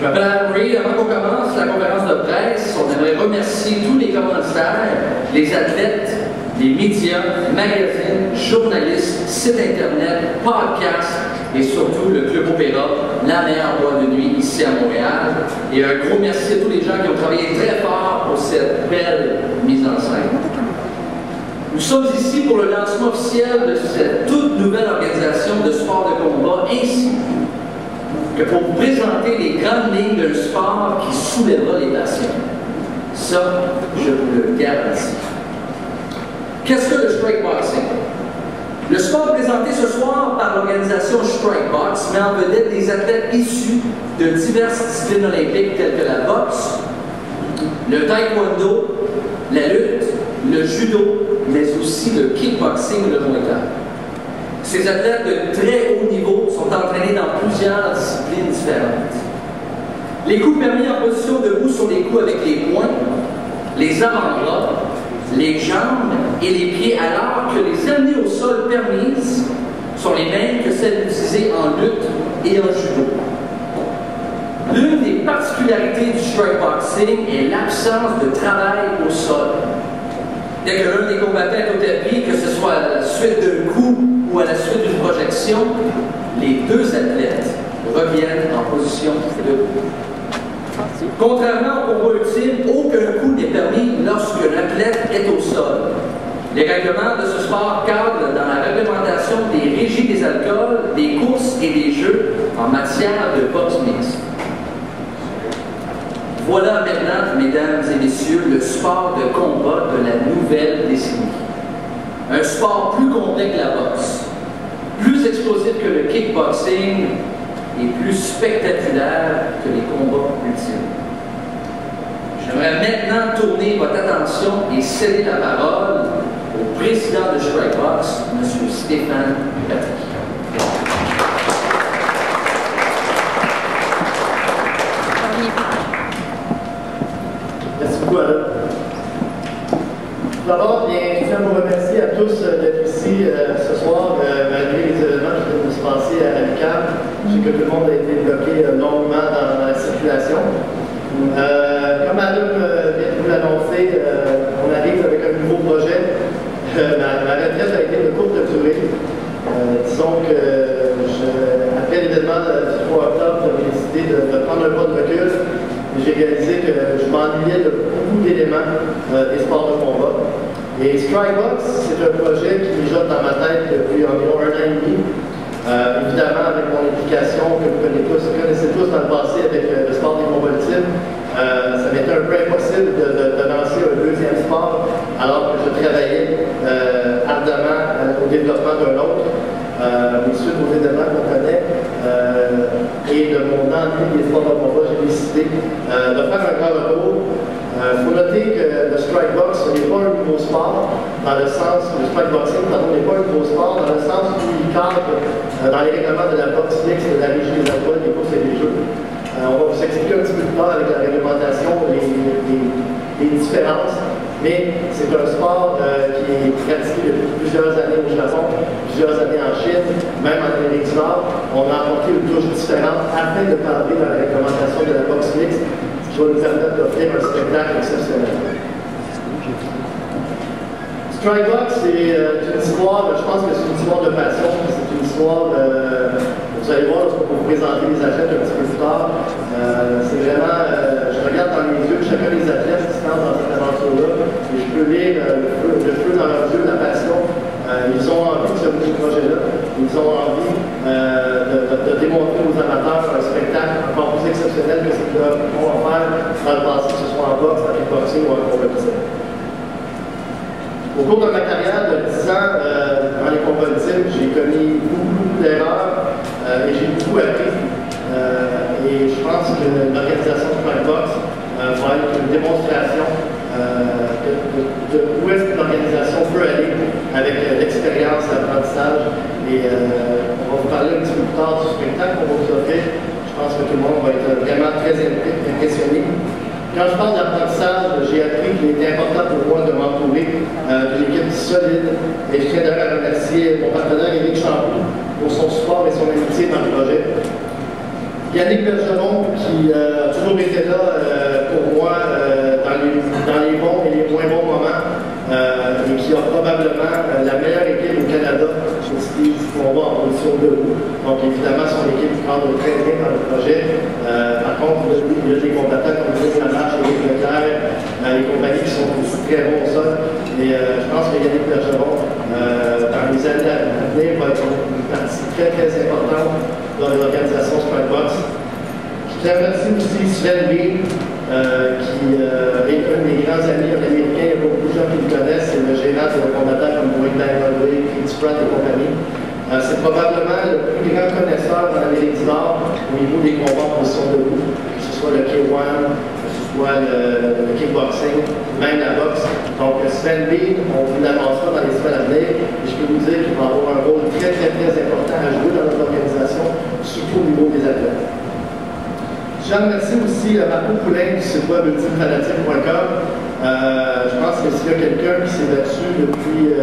Je m'appelle Adam Reid. Avant qu'on commence la conférence de presse, on aimerait remercier tous les commanditaires, les athlètes, les médias, magazines, journalistes, sites internet, podcasts et surtout le Club Opéra, la meilleure boîte de nuit ici à Montréal. Et un gros merci à tous les gens qui ont travaillé très fort pour cette belle mise en scène. Nous sommes ici pour le lancement officiel de cette toute nouvelle organisation de sport de combat, ainsi que pour vous présenter les grandes lignes d'un sport qui soulèvera les passions. Ça, je vous le garantis. Qu'est-ce que le strike boxing? Le sport présenté ce soir par l'organisation Strikebox met en vedette des athlètes issus de diverses disciplines olympiques telles que la boxe, le taekwondo, la lutte, le judo, mais aussi le kickboxing et le muay thai. Ces athlètes de très haut niveau sont entraînés dans plusieurs disciplines différentes. Les coups permis en position debout sont des coups avec les poings, les avant-bras, les jambes et les pieds, alors que les amener au sol permises sont les mêmes que celles utilisées en lutte et en judo. L'une des particularités du strikeboxing est l'absence de travail au sol. Dès que l'un des combattants est au tapis, que ce soit à la suite d'un coup ou à la suite d'une projection, les deux athlètes reviennent en position debout. Contrairement au combat ultime, aucun coup n'est permis lorsque l'athlète est au sol. Les règlements de ce sport cadrent dans la réglementation des régies des alcools, des courses et des jeux en matière de boxe mixte. Voilà maintenant, mesdames et messieurs, le sport de combat de la nouvelle décennie. Un sport plus complet que la boxe, plus explosif que le kickboxing et plus spectaculaire que les combats ultimes. J'aimerais maintenant tourner votre attention et céder la parole au président de Strikebox, M. Stéphane Patrick. Merci beaucoup, Alain. D'abord, je tiens à vous remercier à tous d'être ici ce soir, malgré les événements qui viennent de se passer à l'UQAM. Je sais que tout le monde a été bloqué longuement dans la circulation. Comme Adam vient de vous l'annoncer, on arrive avec un nouveau projet. Ma retraite a été de courte durée. Disons que après l'événement du 3 octobre, j'ai décidé de prendre un pas de recul. J'ai réalisé que je m'ennuyais de beaucoup d'éléments des sports de combat. Et Strikebox, c'est un projet qui mijote dans ma tête depuis environ 1 an et demi. Évidemment, avec mon implication que vous connaissez tous dans le passé avec le sport des combats ultimes, ça m'était un peu impossible de lancer un deuxième sport alors que je travaillais ardemment au développement d'un autre. Suite aux événements qu'on connaît et de mon ennui des sports de combat, j'ai décidé de faire un grand retour. Il faut noter que le strikebox n'est pas un nouveau sport, dans le sens, le strikeboxing, pardon, n'est pas un nouveau sport, dans le sens où il cadre dans les règlements de la boxe mixte, de la régie des alcools, des courses et des jeux. On va vous expliquer un petit peu plus tard avec la réglementation les différences, mais c'est un sport qui est pratiqué depuis plusieurs années au Japon, plusieurs années en Chine, même en Amérique du Nord. On a apporté une touche différente afin de cadrer dans la réglementation de la boxe mixte, qui va nous permettre d'offrir un spectacle exceptionnel. Strikebox, c'est une histoire, je pense que c'est une histoire de passion, c'est une histoire vous allez voir, lorsqu'on va vous présenter les athlètes un petit peu plus tard, c'est vraiment, je regarde dans les yeux de chacun des athlètes qui se lancent dans cette aventure-là, et je peux lire le feu dans leurs yeux, la passion. Ils ont envie de ce petit projet-là, ils ont envie de démontrer aux amateurs un spectacle encore plus exceptionnel que ce qu'ils vont faire dans le passé, que ce soit en boxe, en kickboxing ou en combat ultime. Au cours de ma carrière de 10 ans dans les combats ultimes, j'ai commis beaucoup d'erreurs et j'ai beaucoup appris. Et je pense que l'organisation de Strikebox va être une démonstration de où est-ce qu'une organisation peut aller avec l'expérience, l'apprentissage. Et on va vous parler un petit peu plus tard du spectacle qu'on va vous offrir. Je pense que tout le monde va être vraiment très impressionné. Quand je parle d'apprentissage, j'ai appris qu'il était important pour moi de m'entourer d'une équipe solide. Et je tiens d'ailleurs à remercier mon partenaire Éric Champoux pour son support et son amitié dans le projet. Yannick Bergeron, qui a toujours été là pour moi dans les bons et les moins bons moments, et qui a probablement la meilleure équipe au Canada chez Steve Combat en position debout. Donc évidemment, son équipe cadre très bien dans le projet. Par contre, il y a des combattants comme Louis Lamarche et Éric Leclerc et compagnies qui sont aussi très bons au sol. Et je pense que Yannick Bergeron, dans les années à venir, va être une partie très très importante dans l'organisation Strikebox. Je remercie aussi Sven Bean, qui est un des grands amis américains. Il y a beaucoup de gens qui le connaissent. C'est le gérant de combattants comme Dwayne Broadway, Pete Spratt et compagnie. C'est probablement le plus grand connaisseur dans l'Amérique du Nord au niveau des combats en position debout, que ce soit le K1, que ce soit le kickboxing, même la boxe. Donc Sven Bean, on vous l'annoncera dans les semaines à venir. Et je peux vous dire qu'il va avoir un rôle très très très important à jouer dans notre organisation, surtout au niveau des athlètes. Je remercie aussi Marco Poulain du site web ultimefanatique.com. Je pense que s'il y a quelqu'un qui s'est battu depuis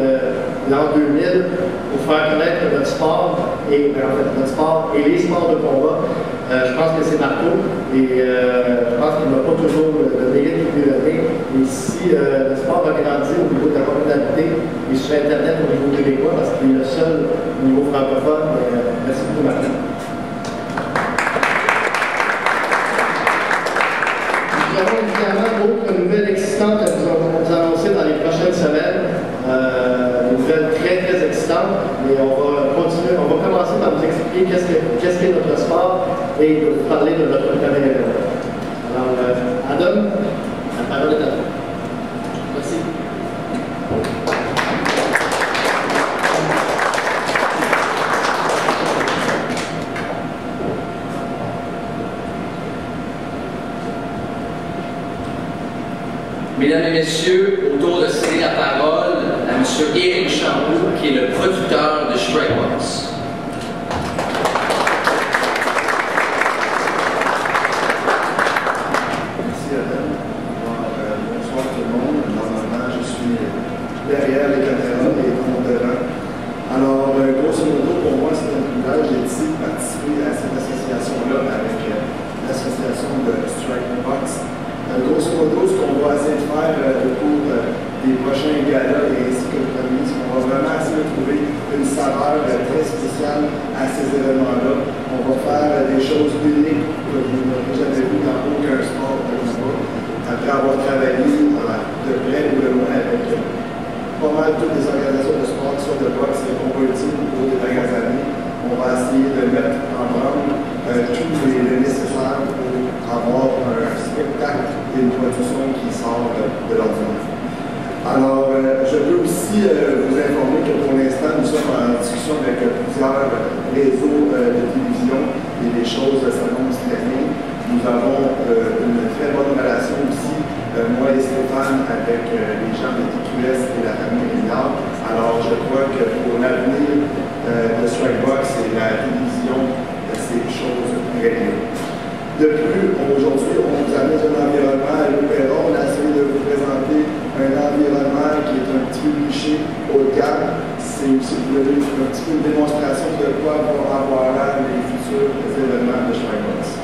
l'an 2000 pour faire connaître notre sport et notre sport et les sports de combat, je pense que c'est Marco. Et je pense qu'il n'a pas toujours le mérite qu'il lui donner. Et si le sport a grandi au niveau de la popularité et sur Internet au niveau québécois, parce qu'il est le seul au niveau francophone, merci beaucoup Marco. Nous avons évidemment d'autres nouvelles excitantes à vous annoncer dans les prochaines semaines. Des nouvelles très très excitantes. Mais on va continuer, on va commencer par vous expliquer qu'est-ce qu'est notre sport et de vous parler de notre premier événement. Alors, Adam, la parole est à toi. Merci. Mesdames et messieurs, autour de céder la parole à M. Éric Champoux, qui est le producteur de Strikebox. Merci Adam. Bonsoir tout le monde. Normalement, je suis derrière les caméras et en devant. Alors, grosso modo, pour moi, c'est un privilège d'être participer à cette association-là avec l'association de Strikebox. Grosso modo, ce qu'on va essayer de faire au cours des prochains galas et ainsi que le premier, c'est qu'on va vraiment essayer de trouver une saveur très spéciale à ces événements-là. On va faire des choses uniques que vous n'aurez jamais vues dans aucun sport de combat. Après avoir travaillé de près ou de loin avec pas mal toutes les organisations de sport, soit de boxe et de combat ultime au cours des dernières années, on va essayer de mettre en branle tout le nécessaire pour avoir un spectacle et une production qui sort de l'ordinaire. Alors, je peux aussi vous informer que pour l'instant, nous sommes en discussion avec plusieurs réseaux de télévision et les choses s'annoncent très bien. Nous avons une très bonne relation aussi, moi et Stéphane, avec les gens de TQS et la famille Rignard. Alors, je crois que pour l'avenir de Strikebox et la télévision, c'est des choses très bien. De plus, aujourd'hui, on vous amène un environnement à l'opéra. On a essayé de vous présenter un environnement qui est un petit peu niché haut de gamme. C'est aussi un petit peu une démonstration de quoi vont avoir là les futurs événements de Strikebox.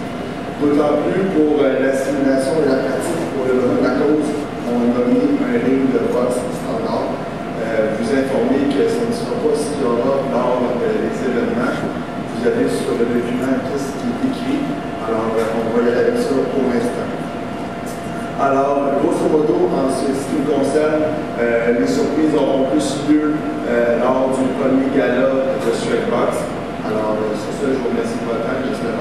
D'autant plus pour la simulation et la pratique pour le moment de la cause, on a mis un ring de boxe standard. Vous informer que ce ne sera pas ce qu'il y aura lors des événements. Vous avez sur le document tout ce qui est écrit. Alors, on va y aller avec ça pour l'instant. Alors, grosso modo, en ce qui nous concerne, les surprises auront plus lieu lors du premier gala de Strikebox. Alors, sur ça, je vous remercie de votre temps. J'espère